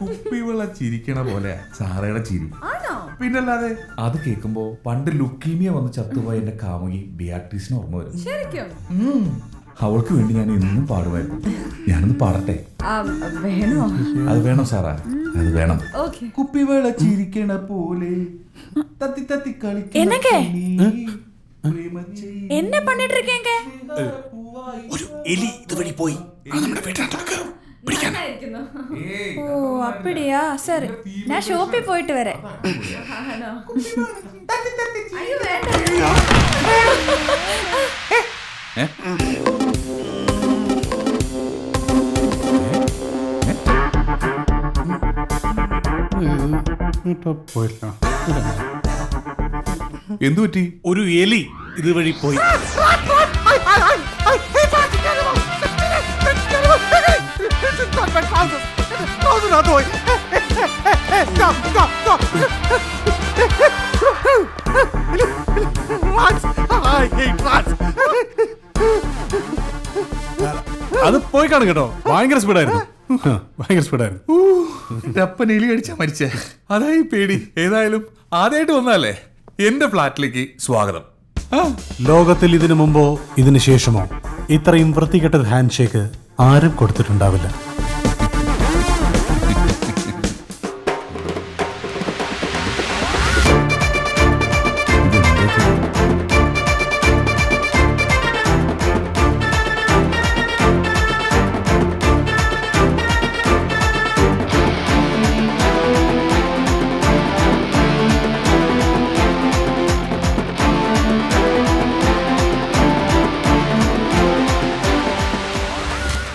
കുപ്പിവെള്ള ചിരിക്കണ പോലെ സാറയുടെ ചിരി. പിന്നല്ലാതെ അത് കേൾക്കുമ്പോ പണ്ട് ലുക്കീമിയ വന്ന് ചത്തുപോയ എന്റെ കാമുകി ബിയാട്രീസിന് ഓർമ്മ വരും. അവൾക്ക് വേണ്ടി ഞാൻ എന്നും പാടുമായിരുന്നു. ഞാനൊന്ന് പാടട്ടെ? അത് വേണം സാറാ, അത് വേണം. കുപ്പിവെള്ള ചിരിക്കണ പോലെ തത്തി തത്തി കളിക്കുന്ന என்ன பண்ணிட்டு இருக்கீங்க? ഒരു എലി ഇതുവഴി പോയി. നമ്മുടെ വീട്ടിനകത്ത് ഓ அப்படியா? சரி, நான் ஷாப்பில் போயிட்டு வரேன். ஐயோ வேண்டாம். എന്തു പറ്റി? ഒരു എലി ഇതുവഴി പോയി. അത് പോയി കാണും കേട്ടോ. ഭയങ്കര സ്പീഡായിരുന്നു. എലി അടിച്ചാ മരിച്ചേ. അതായി പേടി. ഏതായാലും ആദ്യമായിട്ട് വന്നല്ലേ എന്റെ ഫ്ലാറ്റിലേക്ക് സ്വാഗതം. ലോകത്തിൽ ഇതിനു മുമ്പോ ഇതിനു ശേഷമോ ഇത്രയും വൃത്തികെട്ട ഹാൻഡ് ഷേക്ക് ആരും കൊടുത്തിട്ടുണ്ടാവില്ല.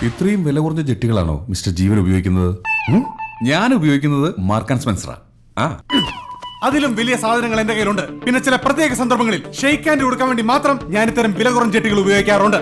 ഇത്രയും വില കുറഞ്ഞ ജെട്ടികളാണോ മിസ്റ്റർ ജീവൻ ഉപയോഗിക്കുന്നത്? ഞാൻ ഉപയോഗിക്കുന്നത് മാർക്ക് ആൻഡ് സ്പെൻസറാ. അതിലും വലിയ സാധനങ്ങൾ എന്റെ കയ്യിലുണ്ട്. പിന്നെ ചില പ്രത്യേക സന്ദർഭങ്ങളിൽ ഷെയ്ക്ക് ഹാൻഡ് കൊടുക്കാൻ വേണ്ടി മാത്രം ഞാൻ ഇത്തരം വില കുറഞ്ഞ ജെട്ടികൾ ഉപയോഗിക്കാറുണ്ട്.